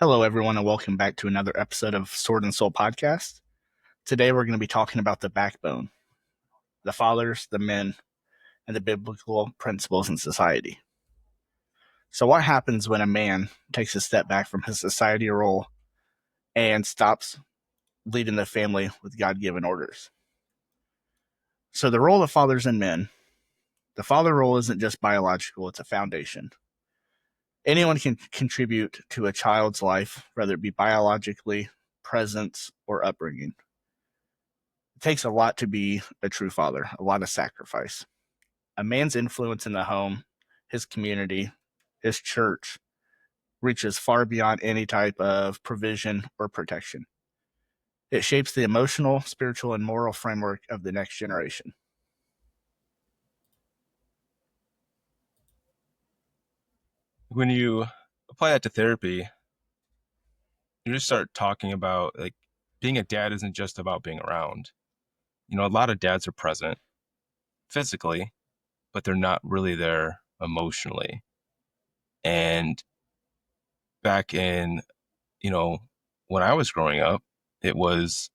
Hello, everyone, and welcome back to another episode of Sword and Soul Podcast. Today, we're going to be talking about the backbone, the fathers, the men, and the biblical principles in society. So, what happens when a man takes a step back from his society role and stops leading the family with God given orders? So, the role of fathers and men, the father role isn't just biological, it's a foundation. Anyone can contribute to a child's life, whether it be biologically, presence, or upbringing. It takes a lot to be a true father, a lot of sacrifice. A man's influence in the home, his community, his church reaches far beyond any type of provision or protection. It shapes the emotional, spiritual, and moral framework of the next generation. When you apply that to therapy, you just start talking about like being a dad isn't just about being around. A lot of dads are present physically, but they're not really there emotionally. And back in, you know, when I was growing up, it was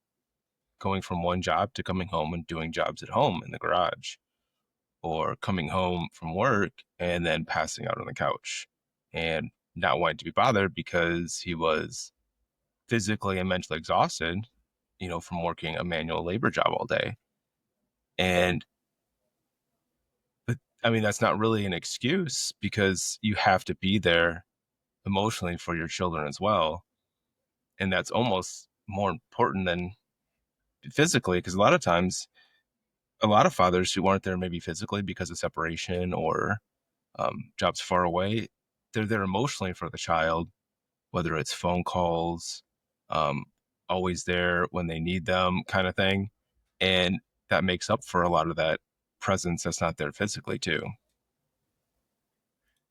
going from one job to coming home and doing jobs at home in the garage, or coming home from work and then passing out on the couch and not wanting to be bothered because he was physically and mentally exhausted, from working a manual labor job all day. And I mean, that's not really an excuse because you have to be there emotionally for your children as well. And that's almost more important than physically, because a lot of times, a lot of fathers who aren't there maybe physically because of separation or jobs far away, they're there emotionally for the child, whether it's phone calls, um, always there when they need them kind of thing. And that makes up for a lot of that presence that's not there physically too.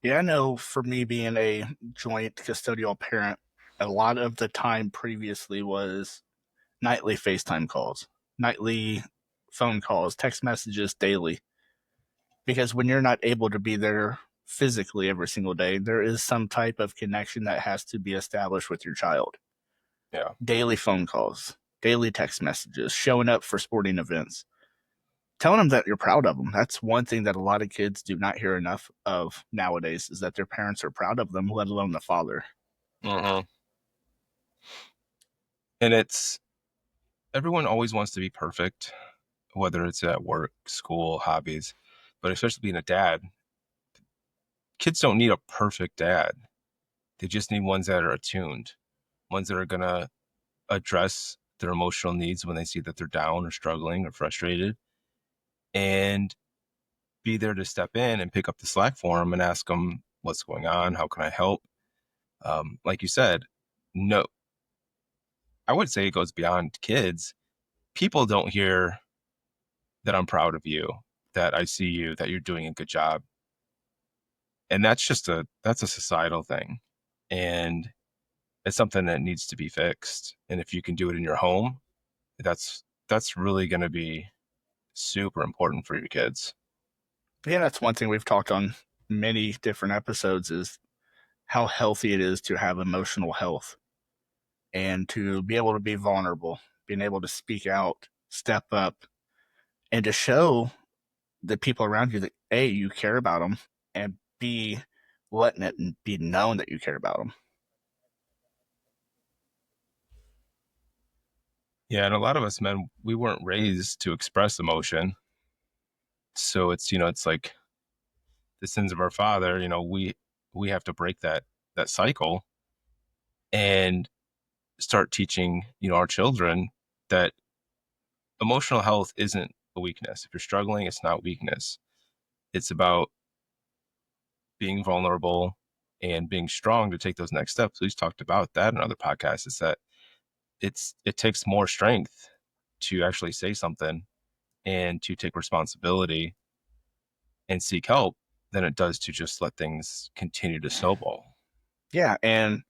Yeah, I know for me being a joint custodial parent, a lot of the time previously was nightly FaceTime calls, nightly phone calls, text messages daily. Because when you're not able to be there physically every single day, there is some type of connection that has to be established with your child. Yeah. Daily phone calls, daily text messages, showing up for sporting events, telling them that you're proud of them. That's one thing that a lot of kids do not hear enough of nowadays is that their parents are proud of them, let alone the father. Uh-huh. And it's everyone always wants to be perfect, whether it's at work, school, hobbies, but especially being a dad, kids don't need a perfect dad. They just need ones that are attuned, ones that are going to address their emotional needs when they see that they're down or struggling or frustrated, and be there to step in and pick up the slack for them and ask them what's going on, how can I help. Like you said, no, I would say it goes beyond kids. People don't hear that I'm proud of you, that I see you, that you're doing a good job. And that's a societal thing. And it's something that needs to be fixed. And if you can do it in your home, that's really going to be super important for your kids. Yeah, that's one thing we've talked on many different episodes is how healthy it is to have emotional health and to be able to be vulnerable, being able to speak out, step up, and to show the people around you that A, you care about them, and B, letting it be known that you care about them. Yeah, and a lot of us men, we weren't raised to express emotion. So it's like the sins of our father, we have to break that cycle and start teaching, our children that emotional health isn't a weakness. If you're struggling, it's not weakness. It's about being vulnerable and being strong to take those next steps. We've talked about that in other podcasts. Is that it takes more strength to actually say something and to take responsibility and seek help than it does to just let things continue to snowball. Yeah, and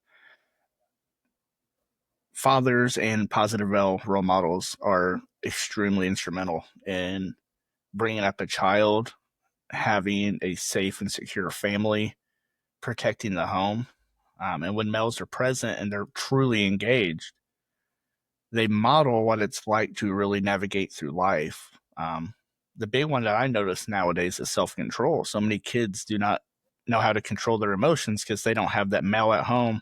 fathers and positive role models are extremely instrumental in bringing up a child, having a safe and secure family, protecting the home. And when males are present and they're truly engaged, they model what it's like to really navigate through life. The big one that I notice nowadays is self control. So many kids do not know how to control their emotions because they don't have that male at home.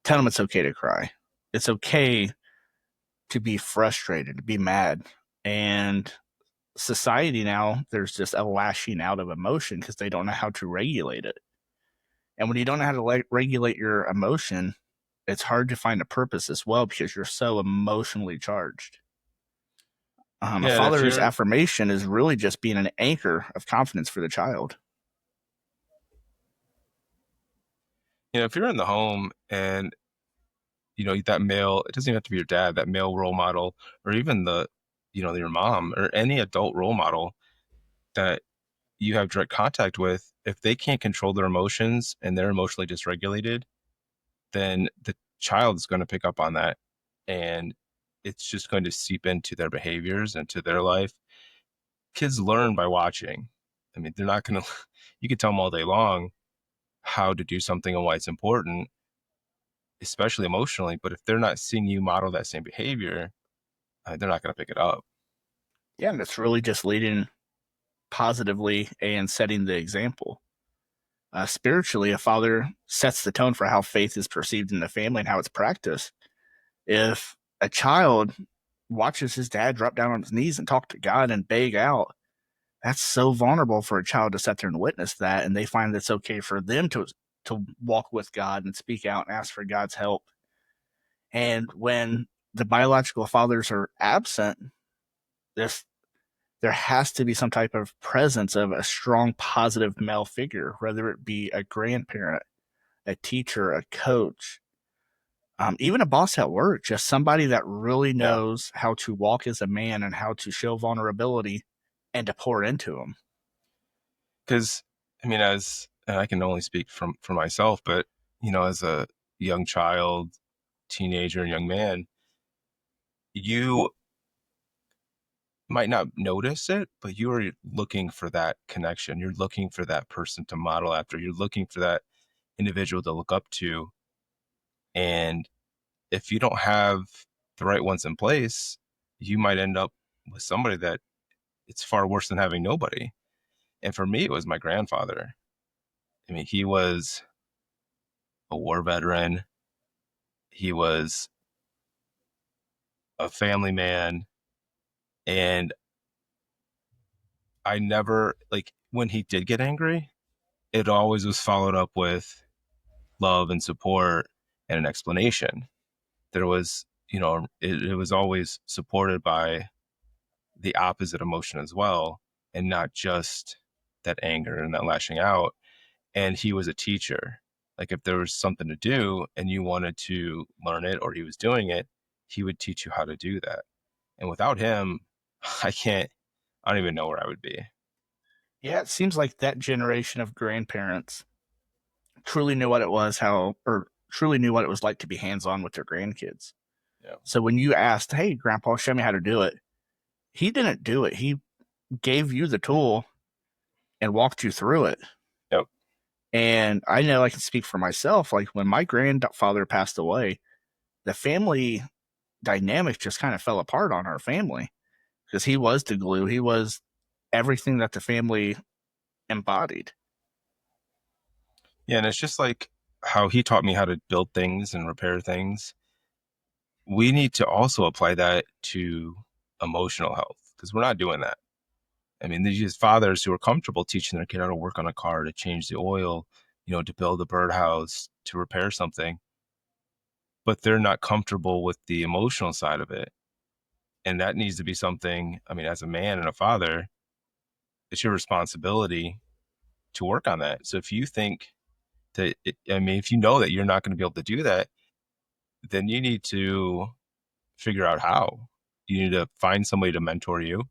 Tell them it's okay to cry. It's okay to be frustrated, to be mad. And society now, there's just a lashing out of emotion because they don't know how to regulate it. And when you don't know how to regulate your emotion, it's hard to find a purpose as well because you're so emotionally charged. A Yeah, and if father's you're, affirmation is really just being an anchor of confidence for the child. if you're in the home and that male, it doesn't even have to be your dad, that male role model, or even your mom or any adult role model that you have direct contact with, if they can't control their emotions and they're emotionally dysregulated, then the child is going to pick up on that, and it's just going to seep into their behaviors and to their life. Kids learn by watching. I mean, they're not going to, you can tell them all day long how to do something and why it's important, especially emotionally. But if they're not seeing you model that same behavior, they're not going to pick it up. Yeah, and it's really just leading positively and setting the example. Spiritually, a father sets the tone for how faith is perceived in the family and how it's practiced. If a child watches his dad drop down on his knees and talk to God and beg out, that's so vulnerable for a child to sit there and witness that, and they find that it's okay for them to walk with God and speak out and ask for God's help. And when the biological fathers are absent, there's there has to be some type of presence of a strong positive male figure, whether it be a grandparent, a teacher, a coach, even a boss at work, just somebody that really Yeah. knows how to walk as a man and how to show vulnerability and to pour into them. Because, I mean, as and I can only speak for myself, but, as a young child, teenager, and young man, you might not notice it, but you are looking for that connection. You're looking for that person to model after. You're looking for that individual to look up to. And if you don't have the right ones in place, you might end up with somebody that it's far worse than having nobody. And for me, it was my grandfather. I mean, he was a war veteran. He was a family man. And I never, like, when he did get angry, it always was followed up with love and support and an explanation. There was, it was always supported by the opposite emotion as well, and not just that anger and that lashing out. And he was a teacher. Like, if there was something to do and you wanted to learn it or he was doing it, he would teach you how to do that. And without him, I can't, I don't even know where I would be. Yeah, it seems like that generation of grandparents truly knew what it was, how, or truly knew what it was like to be hands on with their grandkids. Yeah. So when you asked, "Hey, Grandpa, show me how to do it," he didn't do it. He gave you the tool and walked you through it. Yep. And I know I can speak for myself. Like when my grandfather passed away, the family dynamic just kind of fell apart on our family because he was the glue. He was everything that the family embodied. Yeah. And it's just like how he taught me how to build things and repair things. We need to also apply that to emotional health because we're not doing that. I mean, these fathers who are comfortable teaching their kid how to work on a car, to change the oil, to build a birdhouse, to repair something, but they're not comfortable with the emotional side of it. And that needs to be something, I mean, as a man and a father, it's your responsibility to work on that. So if you think that, I mean, if you know that you're not going to be able to do that, then you need to figure out how. You need to find somebody to mentor you,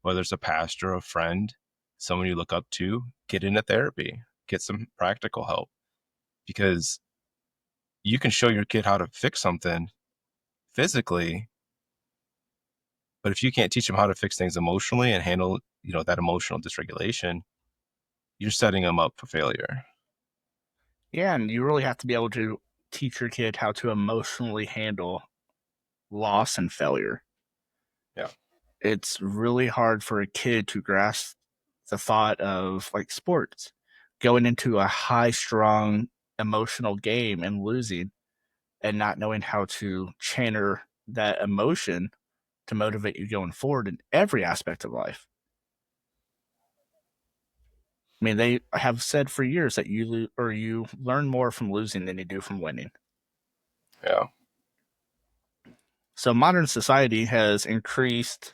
whether it's a pastor, a friend, someone you look up to, get into therapy, get some practical help, because you can show your kid how to fix something physically, but if you can't teach them how to fix things emotionally and handle, that emotional dysregulation, you're setting them up for failure. Yeah, and you really have to be able to teach your kid how to emotionally handle loss and failure. Yeah. It's really hard for a kid to grasp the thought of like sports, going into a high strong emotional game and losing and not knowing how to channel that emotion to motivate you going forward in every aspect of life. I mean, they have said for years that you learn more from losing than you do from winning. Yeah. So modern society has increased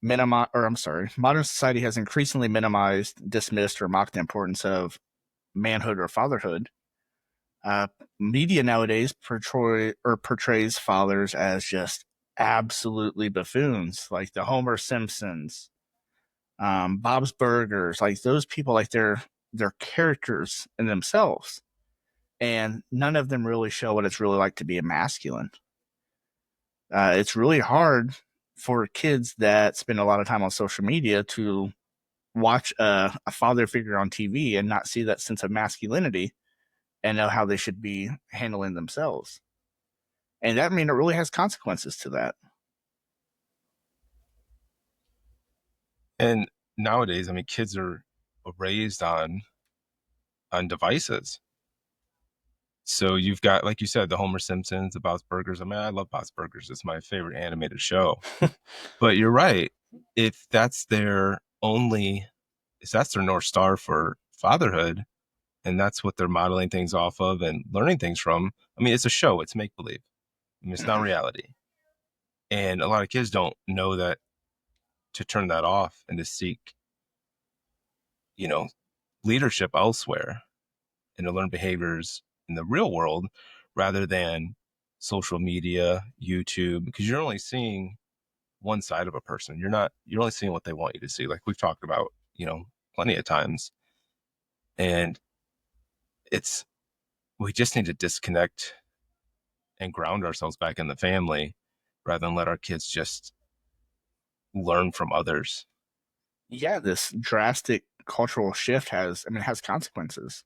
modern society has increasingly minimized, dismissed, or mocked the importance of manhood or fatherhood. Uh, Media nowadays portrays fathers as just absolutely buffoons, like the Homer Simpsons, Bob's Burgers, like those people, like they're characters in themselves, and none of them really show what it's really like to be a masculine. It's really hard for kids that spend a lot of time on social media to watch a father figure on TV and not see that sense of masculinity and know how they should be handling themselves. And that, I mean, it really has consequences to that. And nowadays, I mean, kids are raised on devices. So you've got, like you said, the Homer Simpsons, the Bob's Burgers. I mean, I love Bob's Burgers. It's my favorite animated show. But you're right. If that's their only, if that's their North Star for fatherhood, and that's what they're modeling things off of and learning things from, I mean, it's a show, it's make believe. I mean, it's not reality. And a lot of kids don't know that to turn that off and to seek, you know, leadership elsewhere and to learn behaviors in the real world rather than social media, YouTube, because you're only seeing one side of a person. You're only seeing what they want you to see. Like we've talked about, plenty of times. And it's, we just need to disconnect and ground ourselves back in the family rather than let our kids just learn from others. Yeah, this drastic cultural shift has consequences.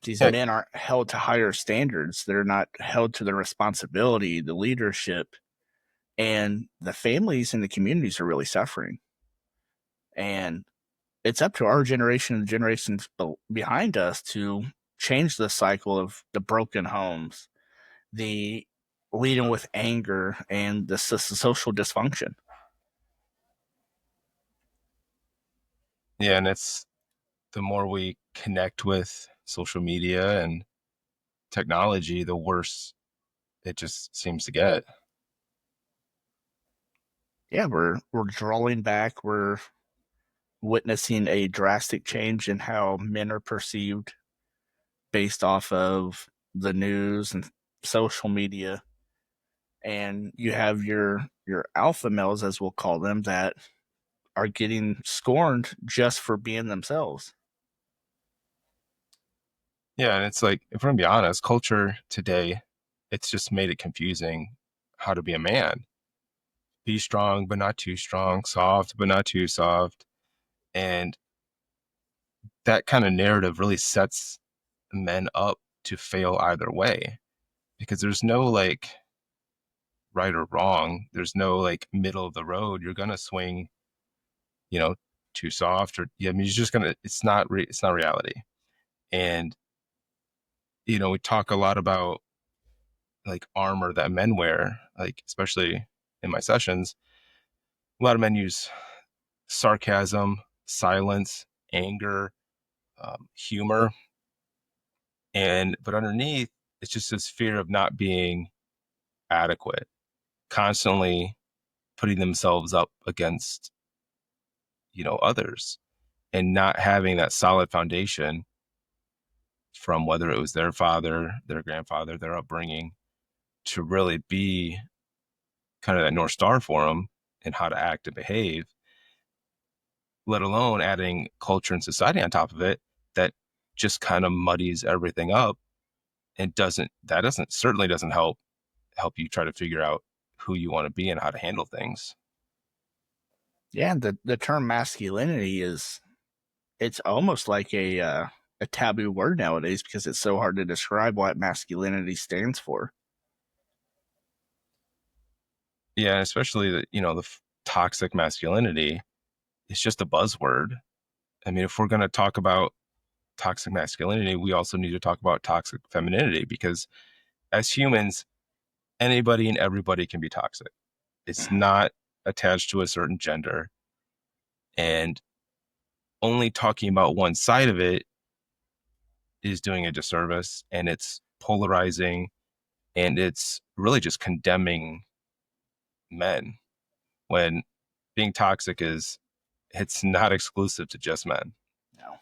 These Yeah, men aren't held to higher standards. They're not held to the responsibility, the leadership, and the families and the communities are really suffering. And it's up to our generation and the generations behind us to change the cycle of the broken homes, the leading with anger, and the social dysfunction. yeah, and it's the more we connect with social media and technology, the worse it just seems to get. Yeah, we're drawing back. We're witnessing a drastic change in how men are perceived based off of the news and social media. And you have your alpha males, as we'll call them, that are getting scorned just for being themselves. Yeah, and it's like, if we're gonna be honest, culture today, it's just made it confusing how to be a man. Be strong, but not too strong, soft, but not too soft. And that kind of narrative really sets men up to fail either way because there's no like right or wrong. There's no like middle of the road. You're gonna swing, you know, too soft or yeah. I mean, you're just gonna. It's not reality. And we talk a lot about like armor that men wear, like especially in my sessions. A lot of men use sarcasm, silence, anger, humor, and but underneath, it's just this fear of not being adequate, constantly putting themselves up against others and not having that solid foundation from whether it was their father, their grandfather, their upbringing to really be kind of that North Star for them and how to act and behave, let alone adding culture and society on top of it that just kind of muddies everything up and doesn't certainly doesn't help you try to figure out who you want to be and how to handle things. Yeah, the term masculinity is it's almost like a a taboo word nowadays because it's so hard to describe what masculinity stands for. Yeah, especially the toxic masculinity. It's just a buzzword. I mean, if we're going to talk about toxic masculinity, we also need to talk about toxic femininity, because as humans, anybody and everybody can be toxic. It's not attached to a certain gender. And only talking about one side of it is doing a disservice, and it's polarizing, and it's really just condemning men, when being toxic it's not exclusive to just men. No.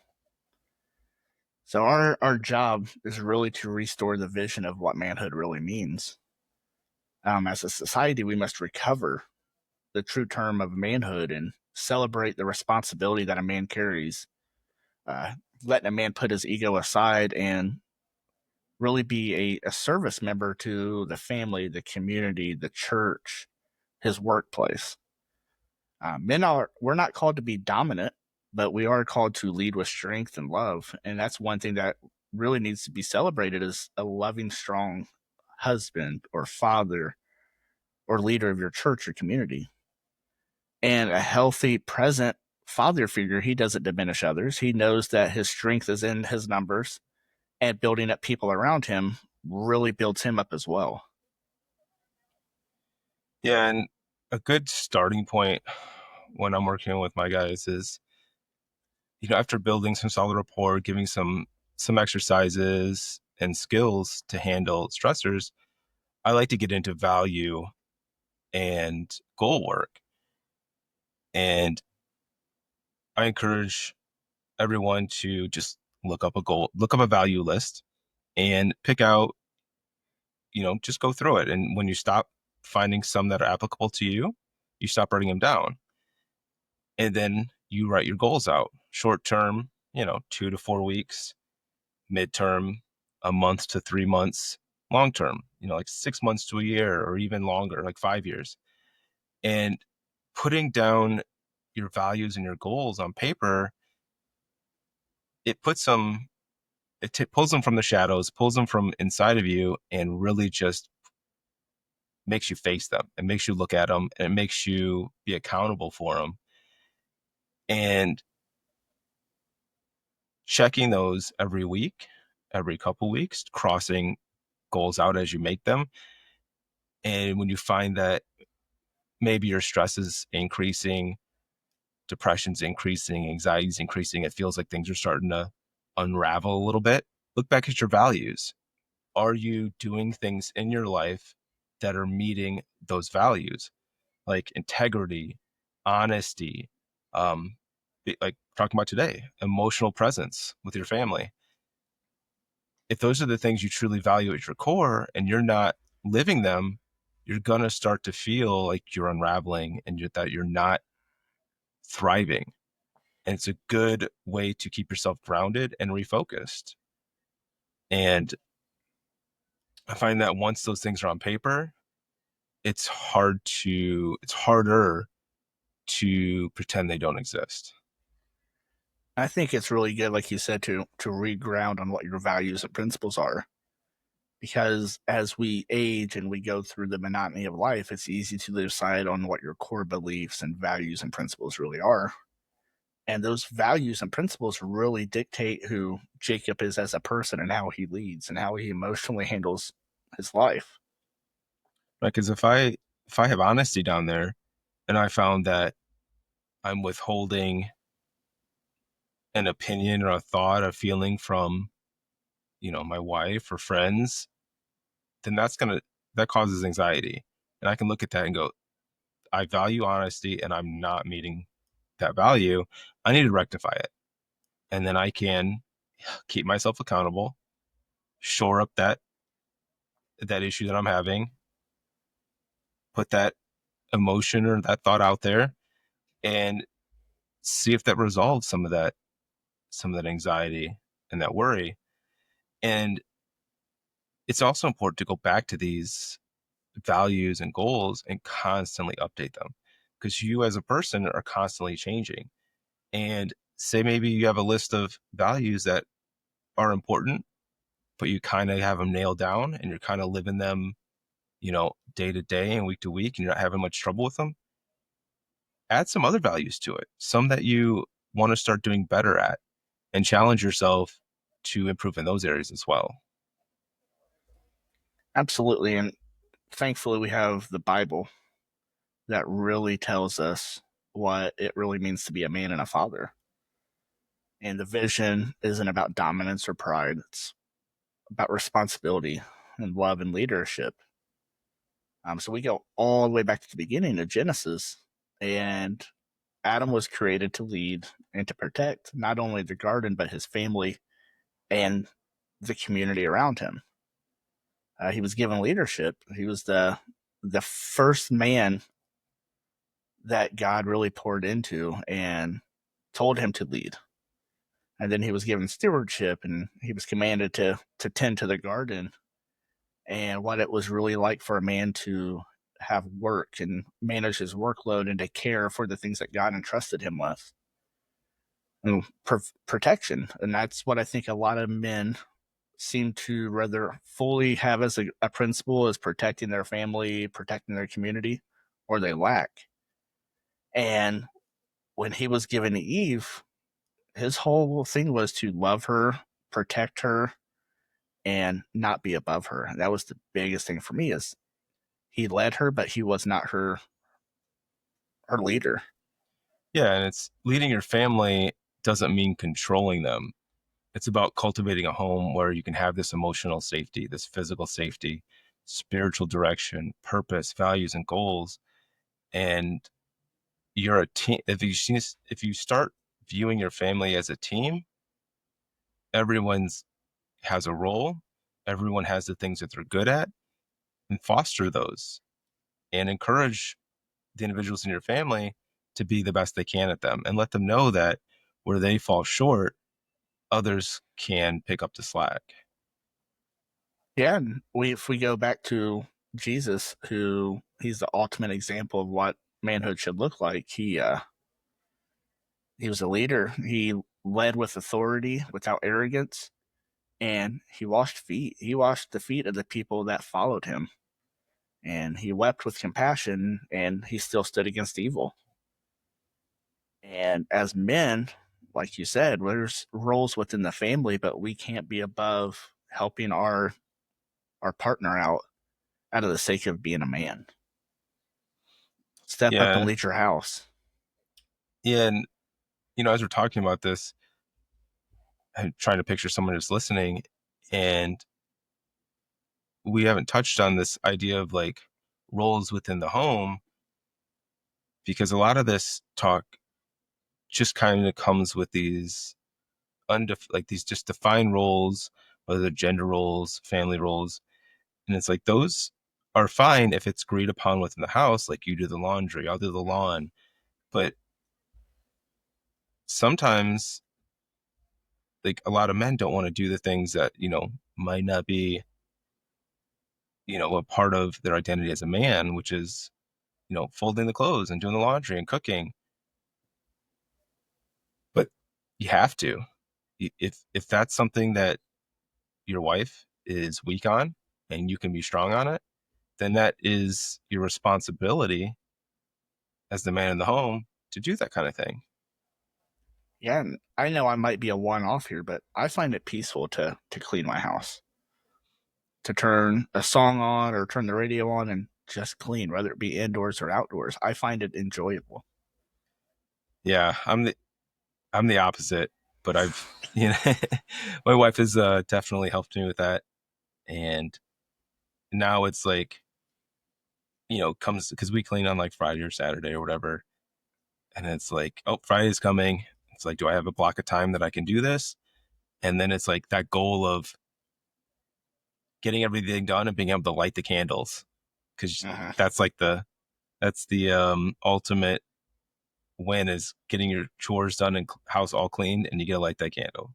So our job is really to restore the vision of what manhood really means. As a society, we must recover the true term of manhood and celebrate the responsibility that a man carries. Letting a man put his ego aside and really be a service member to the family, the community, the church, his workplace. We're not called to be dominant, but we are called to lead with strength and love. And that's one thing that really needs to be celebrated as a loving, strong husband or father or leader of your church or community. And a healthy, present father figure, he doesn't diminish others. He knows that his strength is in his numbers, and building up people around him really builds him up as well. Yeah, and a good starting point when I'm working with my guys is, after building some solid rapport, giving some exercises and skills to handle stressors, I like to get into value and goal work. And I encourage everyone to just look up a value list, and pick out, just go through it. And when you stop finding some that are applicable to you, you stop writing them down. And then you write your goals out: short term, 2 to 4 weeks; midterm, a month to 3 months; long term, like 6 months to a year, or even longer, like 5 years. And putting down your values and your goals on paper, it puts them, pulls them from the shadows, pulls them from inside of you, and really just makes you face them, and makes you look at them, and it makes you be accountable for them. And checking those every week, every couple weeks, crossing goals out as you make them. And when you find that maybe your stress is increasing, depression's increasing, anxiety's increasing, it feels like things are starting to unravel a little bit, look back at your values. Are you doing things in your life that are meeting those values, like integrity, honesty, um, like talking about today, emotional presence with your family? If those are the things you truly value at your core, and you're not living them, you're going to start to feel like you're unraveling, and that you're not thriving. And it's a good way to keep yourself grounded and refocused. And I find that once those things are on paper, it's harder to pretend they don't exist. I think it's really good, like you said, to reground on what your values and principles are. Because as we age and we go through the monotony of life, it's easy to decide on what your core beliefs and values and principles really are. And those values and principles really dictate who Jacob is as a person and how he leads and how he emotionally handles his life. Right? Because if I have honesty down there, and I found that I'm withholding an opinion or a thought, a feeling from, my wife or friends, then that causes anxiety. And I can look at that and go, I value honesty, and I'm not meeting that value. I need to rectify it. And then I can keep myself accountable, shore up that issue that I'm having, put that emotion or that thought out there, and see if that resolves some of that anxiety and that worry. And it's also important to go back to these values and goals and constantly update them, because you as a person are constantly changing. And say maybe you have a list of values that are important, but you kind of have them nailed down and you're kind of living them, day to day and week to week, and you're not having much trouble with them, add some other values to it, some that you want to start doing better at, and challenge yourself to improve in those areas as well. Absolutely. And thankfully, we have the Bible that really tells us what it really means to be a man and a father. And the vision isn't about dominance or pride, it's about responsibility and love and leadership. So we go all the way back to the beginning of Genesis, and Adam was created to lead and to protect not only the garden, but his family and the community around him. He was given leadership. He was the first man that God really poured into and told him to lead. And then he was given stewardship, and he was commanded to tend to the garden and what it was really like for a man to have work and manage his workload and to care for the things that God entrusted him with. And protection. And that's what I think a lot of men seem to rather fully have as a principle is protecting their family, protecting their community, or they lack. And when he was given to Eve, his whole thing was to love her, protect her, and not be above her. That was the biggest thing for me is he led her, but he was not her leader. Yeah, and it's leading your family doesn't mean controlling them. It's about cultivating a home where you can have this emotional safety, this physical safety, spiritual direction, purpose, values, and goals. And you're a team. If you start viewing your family as a team, everyone's has a role, everyone has the things that they're good at, and foster those and encourage the individuals in your family to be the best they can at them, and let them know that where they fall short, others can pick up the slack. Yeah, and if we go back to Jesus, who he's the ultimate example of what manhood should look like. He was a leader. He led with authority, without arrogance, and he washed feet. He washed the feet of the people that followed him, and he wept with compassion, and he still stood against evil. And as men, like you said, there's roles within the family, but we can't be above helping our partner out of the sake of being a man. Step up and Yeah, lead your house. yeah, and as we're talking about this, I'm trying to picture someone who's listening, and we haven't touched on this idea of like roles within the home, because a lot of this talk just kind of comes with these like these just defined roles, whether they're gender roles, family roles, and it's like those are fine if it's agreed upon within the house, like you do the laundry, I'll do the lawn. But sometimes, like a lot of men don't want to do the things that might not be a part of their identity as a man, which is folding the clothes and doing the laundry and cooking. But you have to. If that's something that your wife is weak on and you can be strong on it, then that is your responsibility as the man in the home to do that kind of thing. Yeah, and I know I might be a one off here, but I find it peaceful to clean my house, to turn a song on or turn the radio on and just clean, whether it be indoors or outdoors. I find it enjoyable. Yeah, I'm the opposite, but I've my wife has definitely helped me with that, and now it's like comes because we clean on like Friday or Saturday or whatever, and it's like, oh, Friday's coming. It's like, do I have a block of time that I can do this? And then it's like that goal of getting everything done and being able to light the candles, because Uh-huh. that's the ultimate win, is getting your chores done and house all cleaned, and you get to light that candle.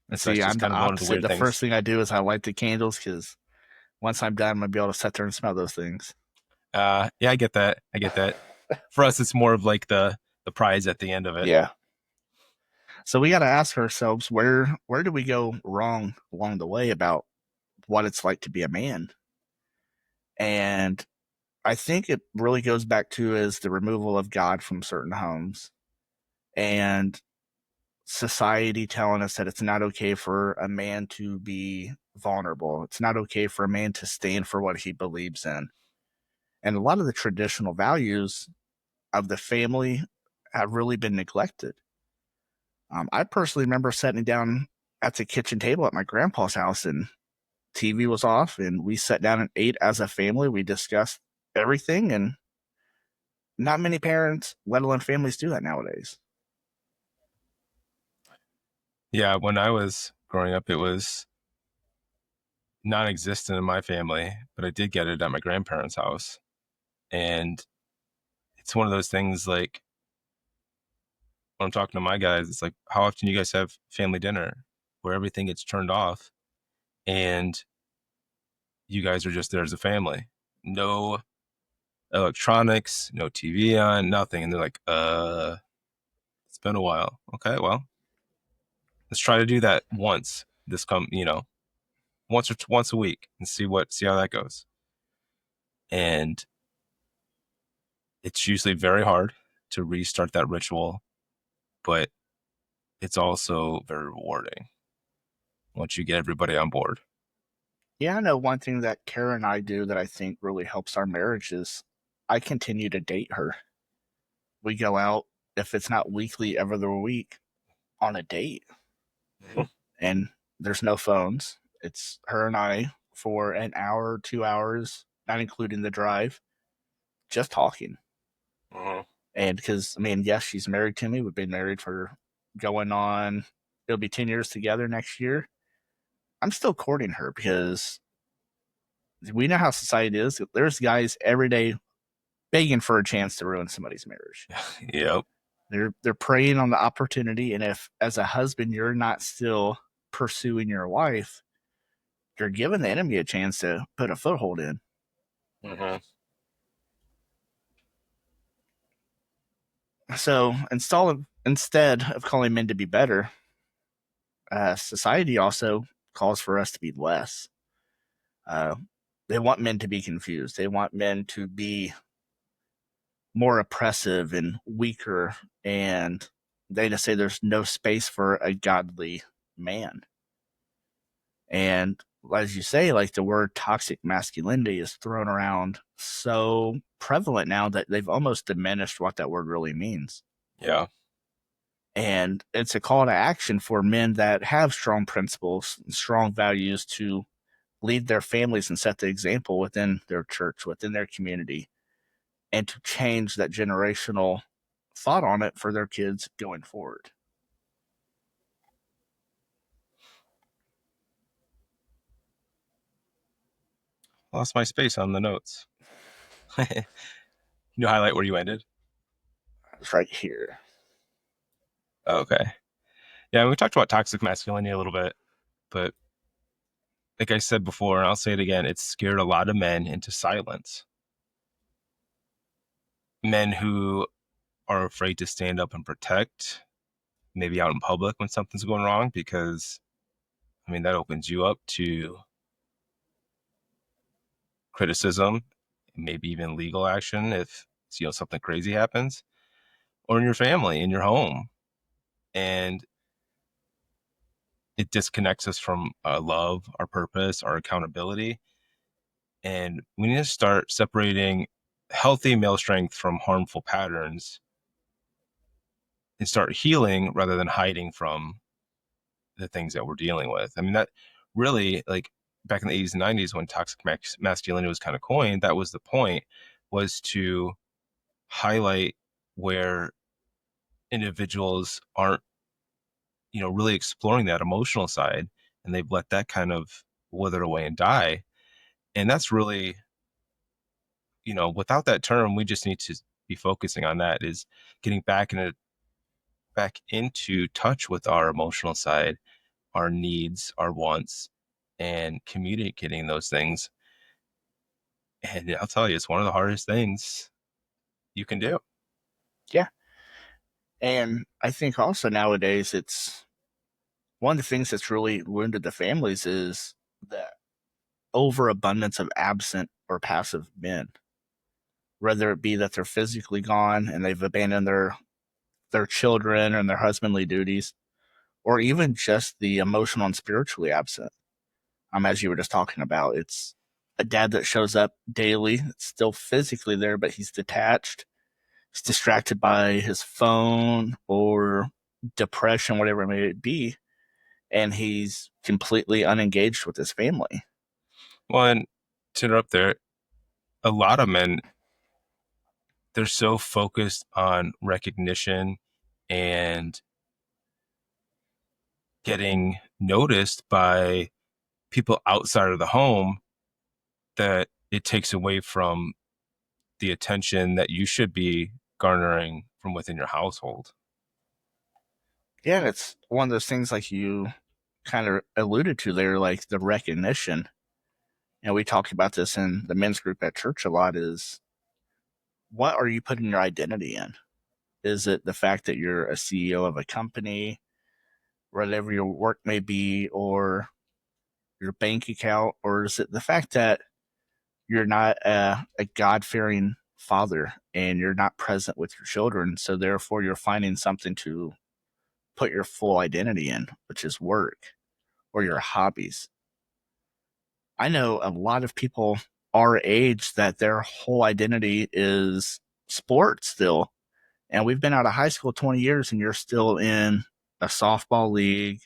And so that's See, just I'm the kind of one of the opposite. weird The first things. thing I do is I light the candles because once I'm done, I'm gonna be able to sit there and smell those things. Yeah, I get that. I get that. For us, it's more of like the prize at the end of it. Yeah. So we got to ask ourselves, where do we go wrong along the way about what it's like to be a man? And I think it really goes back to is the removal of God from certain homes and society telling us that it's not okay for a man to be vulnerable. It's not okay for a man to stand for what he believes in. And a lot of the traditional values of the family have really been neglected. I personally remember sitting down at the kitchen table at my grandpa's house, and TV was off, and we sat down and ate as a family. We discussed everything, and not many parents, let alone families, do that nowadays. Yeah, when I was growing up, it was non-existent in my family, but I did get it at my grandparents' house. And it's one of those things like when I'm talking to my guys, it's like, how often you guys have family dinner where everything gets turned off and you guys are just there as a family? No electronics, no TV on, nothing. And they're like, it's been a while. Okay, well, let's try to do that once this once a week and see how that goes. And it's usually very hard to restart that ritual, but it's also very rewarding once you get everybody on board. Yeah, I know one thing that Kara and I do that I think really helps our marriage is I continue to date her. We go out, if it's not weekly, every other week, on a date, and there's no phones. It's her and I for an hour, 2 hours, not including the drive, just talking. Mm-hmm. And because, I mean, yes, she's married to me. We've been married for going on, it'll be 10 years together next year. I'm still courting her because we know how society is. There's guys every day begging for a chance to ruin somebody's marriage. Yep. They're preying on the opportunity, and if as a husband you're not still pursuing your wife, you're giving the enemy a chance to put a foothold in. Mm-hmm. So instead of calling men to be better, society also calls for us to be less. Uh, they want men to be confused. They want men to be more oppressive and weaker, and they just say there's no space for a godly man. And as you say, like the word toxic masculinity is thrown around so prevalent now that they've almost diminished what that word really means. Yeah. And it's a call to action for men that have strong principles, strong values to lead their families and set the example within their church, within their community, and to change that generational thought on it for their kids going forward. Lost my space on the notes. Can you highlight where you ended? It's right here. Okay. Yeah, we talked about toxic masculinity a little bit, but like I said before, and I'll say it again, it's scared a lot of men into silence. Men who are afraid to stand up and protect, maybe out in public when something's going wrong, because I mean that opens you up to criticism, maybe even legal action if something crazy happens, or in your family, in your home, and it disconnects us from our love, our purpose, our accountability, and we need to start separating healthy male strength from harmful patterns and start healing rather than hiding from the things that we're dealing with. I mean, that really, like back in the 80s and 90s when toxic masculinity was kind of coined, that was the point, was to highlight where individuals aren't, really exploring that emotional side, and they've let that kind of wither away and die. And that's really, without that term, we just need to be focusing on that, is getting back into touch with our emotional side, our needs, our wants, and communicating those things. And I'll tell you, it's one of the hardest things you can do. Yeah. And I think also nowadays it's one of the things that's really wounded the families is the overabundance of absent or passive men, whether it be that they're physically gone and they've abandoned their children and their husbandly duties, or even just the emotional and spiritually absent. As you were just talking about, it's a dad that shows up daily, still physically there, but he's detached. He's distracted by his phone or depression, whatever it may be, and he's completely unengaged with his family. Well, and to interrupt there, a lot of men, they're so focused on recognition and getting noticed by people outside of the home that it takes away from the attention that you should be garnering from within your household. Yeah, and it's one of those things like you kind of alluded to there, like the recognition. And we talk about this in the men's group at church a lot is what are you putting your identity in? Is it the fact that you're a CEO of a company, whatever your work may be, or your bank account, or is it the fact that you're not a God fearing father and you're not present with your children? So therefore, you're finding something to put your full identity in, which is work or your hobbies. I know a lot of people our age that their whole identity is sports still. And we've been out of high school 20 years and you're still in a softball league,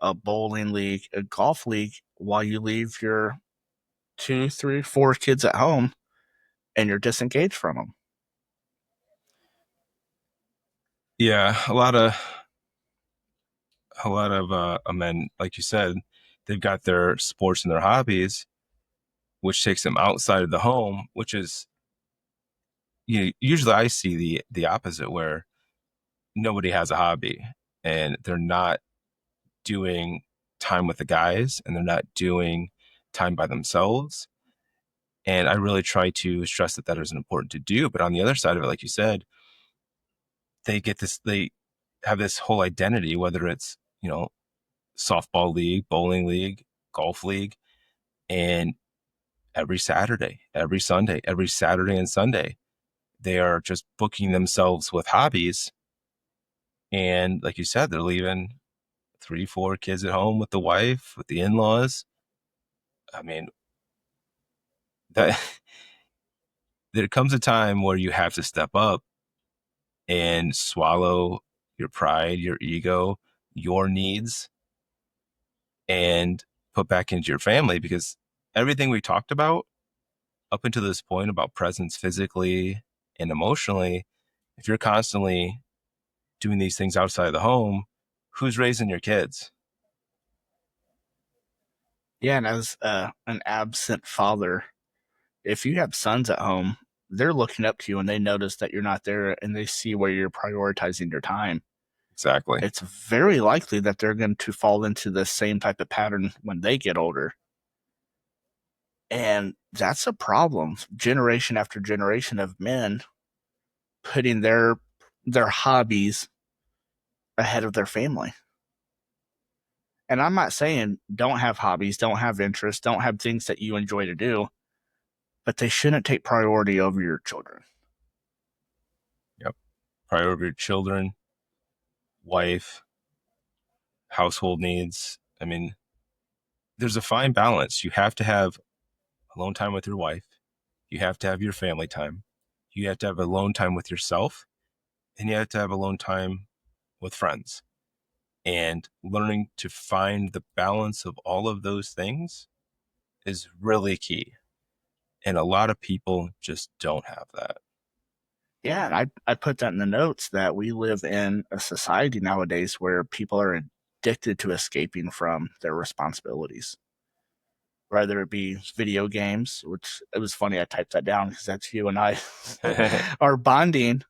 a bowling league, a golf league while you leave your two, three, four kids at home and you're disengaged from them. Yeah, a lot of men, like you said, they've got their sports and their hobbies, which takes them outside of the home, which is, you know, usually I see the opposite where nobody has a hobby and they're not doing time with the guys and they're not doing time by themselves. And I really try to stress that that is important to do. But on the other side of it, like you said, they have this whole identity, whether it's, you know, softball league, bowling league, golf league, and every Saturday, every Sunday, every Saturday and Sunday, they are just booking themselves with hobbies. And like you said, they're leaving three, four kids at home with the wife, with the in-laws. I mean, that there comes a time where you have to step up and swallow your pride, your ego, your needs, and put back into your family because everything we talked about up until this point about presence physically and emotionally, if you're constantly doing these things outside of the home, who's raising your kids? Yeah, and as an absent father, if you have sons at home, they're looking up to you and they notice that you're not there and they see where you're prioritizing your time. Exactly. It's very likely that they're going to fall into the same type of pattern when they get older. And that's a problem. Generation after generation of men putting their hobbies ahead of their family. And I'm not saying don't have hobbies, don't have interests, don't have things that you enjoy to do, but they shouldn't take priority over your children. Yep. Priority your children, wife, household needs. I mean, there's a fine balance. You have to have alone time with your wife. You have to have your family time. You have to have alone time with yourself. And you have to have alone time with friends. And learning to find the balance of all of those things is really key. And a lot of people just don't have that. Yeah, and I put that in the notes that we live in a society nowadays where people are addicted to escaping from their responsibilities, whether it be video games, which it was funny I typed that down because that's you and I are bonding,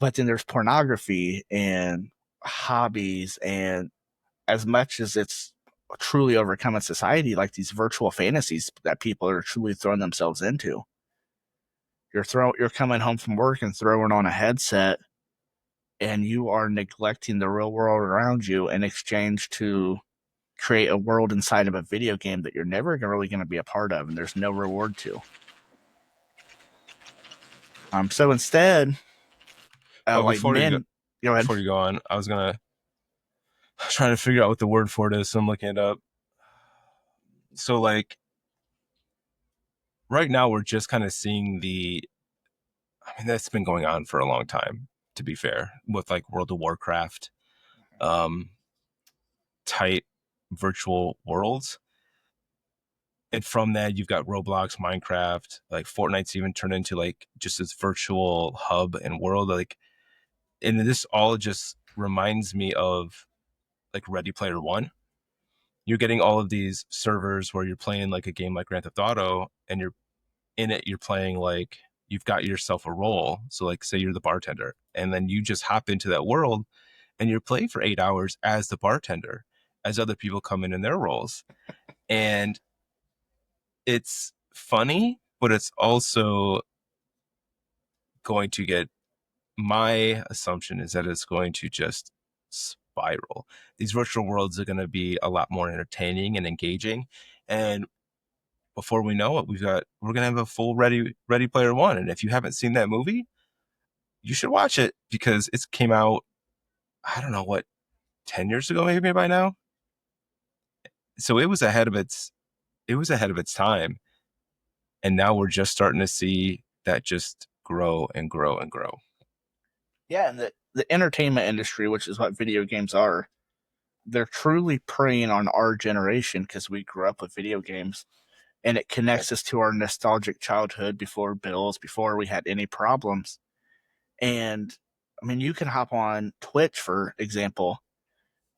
but then there's pornography and hobbies, and as much as it's truly overcome in society, like these virtual fantasies that people are truly throwing themselves into. You're coming home from work and throwing on a headset and you are neglecting the real world around you in exchange to create a world inside of a video game that you're never really going to be a part of and there's no reward to. So instead, Oh, like men, go ahead. before you go on, I was gonna trying to figure out what the word for it is, so I'm looking it up. So like right now we're just kind of seeing the I mean that's been going on for a long time, to be fair, with like World of Warcraft, um type virtual worlds. And from that you've got Roblox, Minecraft, like Fortnite's even turned into like just this virtual hub and world. Like, and this all just reminds me of like Ready Player One. You're getting all of these servers where you're playing like a game like Grand Theft Auto, and you're in it, you're playing like you've got yourself a role. So like say you're the bartender, and then you just hop into that world and you're playing for 8 hours as the bartender, as other people come in their roles. And it's funny, but it's also going to get, my assumption is that it's going to just spiral. These virtual worlds are going to be a lot more entertaining and engaging. And before we know it, we're gonna have a full Ready Player One. And if you haven't seen that movie, you should watch it because it came out, I don't know what, 10 years ago maybe by now. So it was ahead of its time. And now we're just starting to see that just grow and grow and grow. Yeah, and the entertainment industry, which is what video games are, they're truly preying on our generation because we grew up with video games and it connects us to our nostalgic childhood before bills, before we had any problems. And I mean, you can hop on Twitch, for example,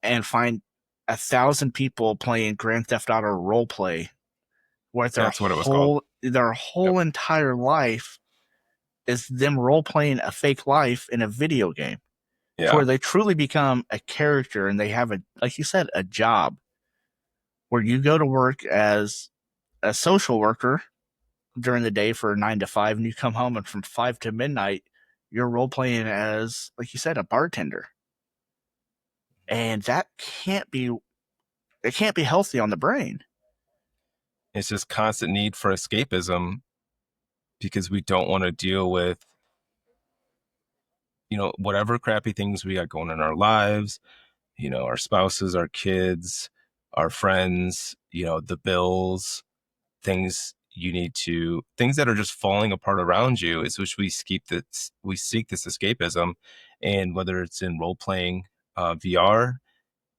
and find 1,000 people playing Grand Theft Auto roleplay, where That's what it was called. their Yep. whole entire life is them role playing a fake life in a video game, to Yeah. where they truly become a character and they have a, like you said, a job where you go to work as a social worker during the day for 9 to 5, and you come home and from 5 to midnight, you're role playing as, like you said, a bartender, and that can't be, it can't be healthy on the brain. It's just constant need for escapism because we don't want to deal with, whatever crappy things we got going in our lives, our spouses, our kids, our friends, the bills, things that are just falling apart around you, is which we seek this escapism. And whether it's in role playing, VR,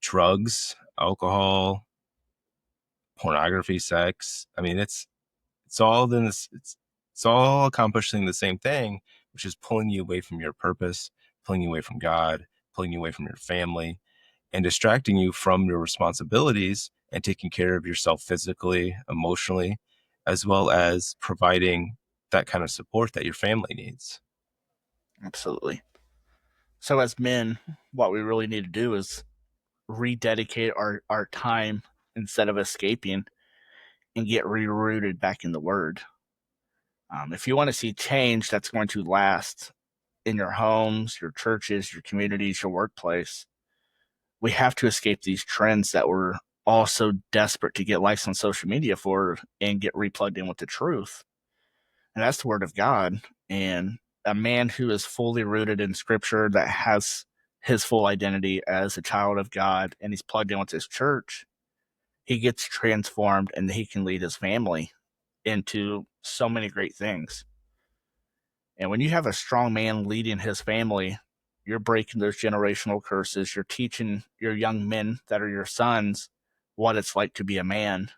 drugs, alcohol, pornography, sex, I mean it's all in this it's all accomplishing the same thing, which is pulling you away from your purpose, pulling you away from God, pulling you away from your family, and distracting you from your responsibilities and taking care of yourself physically, emotionally, as well as providing that kind of support that your family needs. Absolutely. So as men, what we really need to do is rededicate our time instead of escaping and get rerouted back in the word. If you want to see change that's going to last in your homes, your churches, your communities, your workplace, we have to escape these trends that we're all so desperate to get likes on social media for and get replugged in with the truth. And that's the word of God. And a man who is fully rooted in scripture, that has his full identity as a child of God, and he's plugged in with his church, he gets transformed and he can lead his family into so many great things. And when you have a strong man leading his family, you're breaking those generational curses. You're teaching your young men that are your sons what it's like to be a man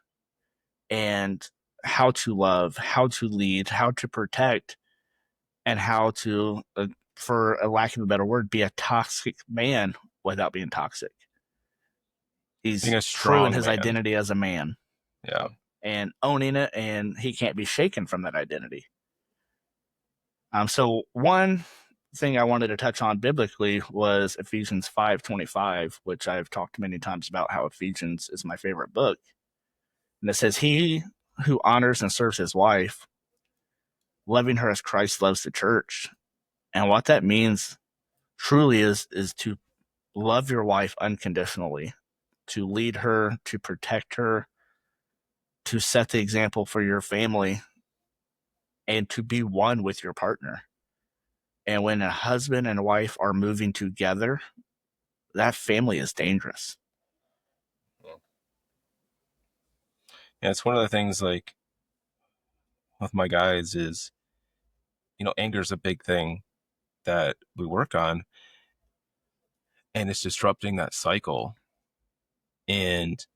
and how to love, how to lead, how to protect, and how to, for a lack of a better word, be a toxic man without being toxic. Being He's a true in strong his man. identity as a man Yeah. and owning it, and he can't be shaken from that identity. So one thing I wanted to touch on biblically was Ephesians 5:25, which I've talked many times about how Ephesians is my favorite book. And it says, "He who honors and serves his wife, loving her as Christ loves the church." And what that means truly is to love your wife unconditionally, to lead her, to protect her, to set the example for your family, and to be one with your partner. And when a husband and wife are moving together, that family is dangerous. Yeah, it's one of the things like with my guys is, anger is a big thing that we work on, and it's disrupting that cycle. And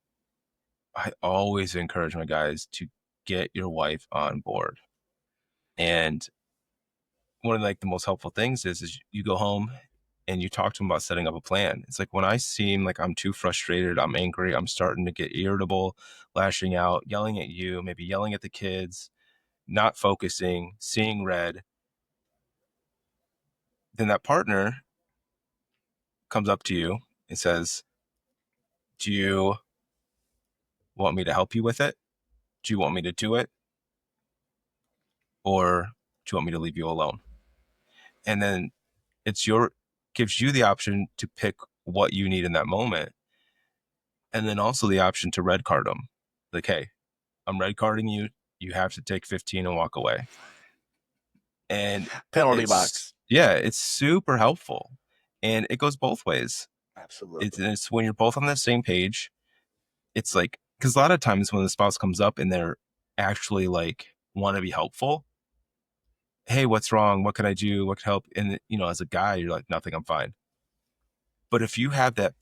I always encourage my guys to get your wife on board. And one of like the most helpful things is you go home and you talk to them about setting up a plan. It's like when I seem like I'm too frustrated, I'm angry, I'm starting to get irritable, lashing out, yelling at you, maybe yelling at the kids, not focusing, seeing red, then that partner comes up to you and says, "Do you want me to help you with it? Do you want me to do it? Or do you want me to leave you alone?" And then it's your gives you the option to pick what you need in that moment. And then also the option to red card them. Like, hey, I'm red carding you. You have to take 15 and walk away. And Penalty it's, box. yeah, it's super helpful. And it goes both ways. Absolutely. It's when you're both on the same page. It's like, because a lot of times when the spouse comes up and they're actually like want to be helpful, hey, what's wrong? What can I do? What can help? And, as a guy, you're like, nothing, I'm fine. But if you have that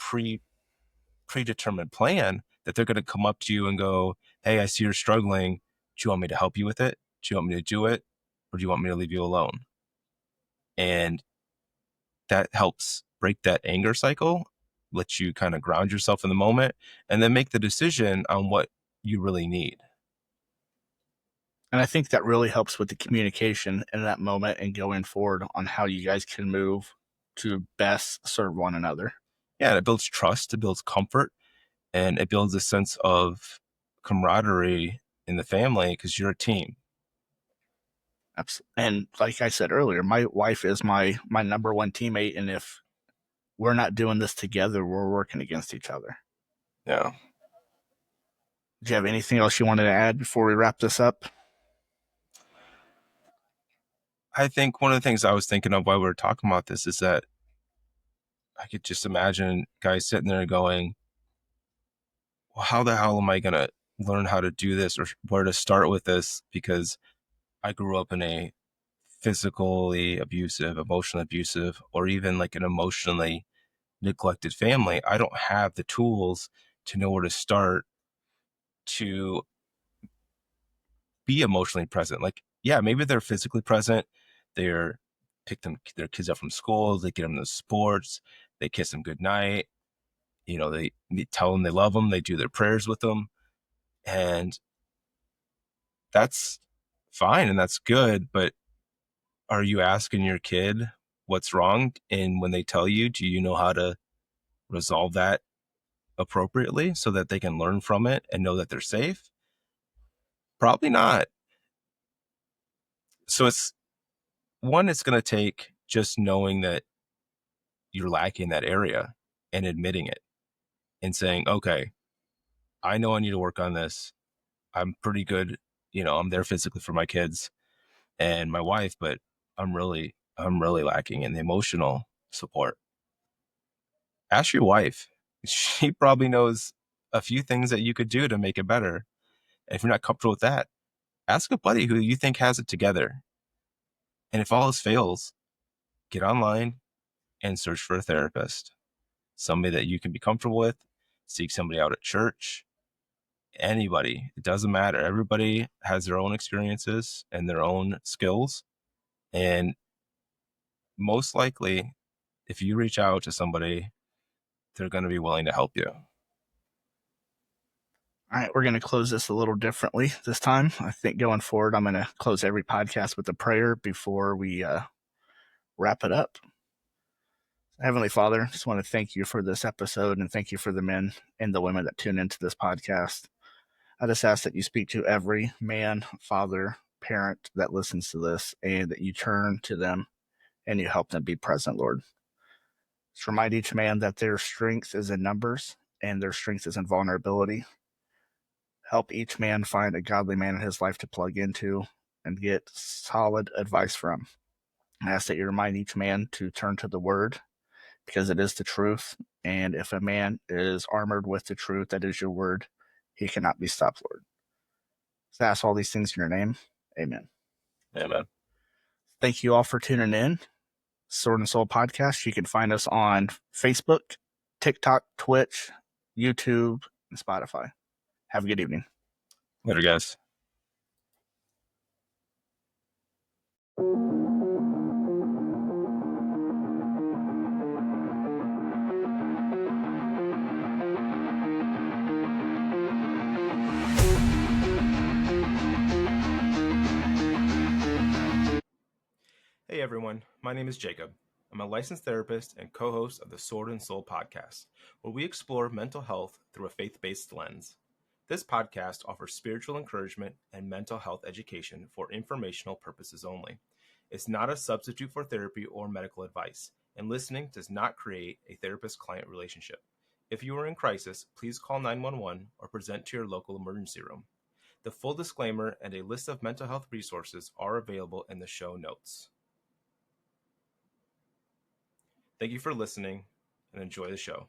predetermined plan that they're going to come up to you and go, hey, I see you're struggling. Do you want me to help you with it? Do you want me to do it? Or do you want me to leave you alone? And that helps break that anger cycle, let you kind of ground yourself in the moment, and then make the decision on what you really need. And I think that really helps with the communication in that moment and going forward on how you guys can move to best serve one another. Yeah, it builds trust, it builds comfort, and it builds a sense of camaraderie in the family because you're a team. And like I said earlier, my wife is my number one teammate, and if we're not doing this together, we're working against each other. Yeah. Do you have anything else you wanted to add before we wrap this up? I think one of the things I was thinking of while we were talking about this is that I could just imagine guys sitting there going, well, how the hell am I going to learn how to do this or where to start with this? Because I grew up in a physically abusive, emotionally abusive, or even like an emotionally neglected family. I don't have the tools to know where to start to be emotionally present. Like, yeah, maybe they're physically present. They're pick them their kids up from school. They get them to sports. They kiss them goodnight. They tell them they love them. They do their prayers with them, and that's fine and that's good. But are you asking your kid what's wrong? And when they tell you, do you know how to resolve that appropriately so that they can learn from it and know that they're safe? Probably not. So it's going to take just knowing that you're lacking in that area and admitting it and saying, okay, I know I need to work on this. I'm pretty good. I'm there physically for my kids and my wife, but I'm really lacking in the emotional support. Ask your wife. She probably knows a few things that you could do to make it better. And if you're not comfortable with that, ask a buddy who you think has it together. And if all else fails, get online and search for a therapist, somebody that you can be comfortable with. Seek somebody out at church, anybody. It doesn't matter. Everybody has their own experiences and their own skills. And most likely, if you reach out to somebody, they're going to be willing to help you. All right, we're going to close this a little differently this time. I think going forward, I'm going to close every podcast with a prayer before we wrap it up. Heavenly Father, just want to thank you for this episode and thank you for the men and the women that tune into this podcast. I just ask that you speak to every man, father, parent that listens to this and that you turn to them and you help them be present, Lord. Let's remind each man that their strength is in numbers and their strength is in vulnerability. Help each man find a godly man in his life to plug into and get solid advice from. I ask that you remind each man to turn to the word because it is the truth. And if a man is armored with the truth that is your word, he cannot be stopped, Lord. So I ask all these things in your name. Amen. Amen. Thank you all for tuning in. Sword and Soul Podcast. You can find us on Facebook, TikTok, Twitch, YouTube, and Spotify. Have a good evening. Later, guys. Hey everyone, my name is Jacob. I'm a licensed therapist and co-host of the Sword and Soul podcast, where we explore mental health through a faith-based lens. This podcast offers spiritual encouragement and mental health education for informational purposes only. It's not a substitute for therapy or medical advice, and listening does not create a therapist-client relationship. If you are in crisis, please call 911 or present to your local emergency room. The full disclaimer and a list of mental health resources are available in the show notes. Thank you for listening and enjoy the show.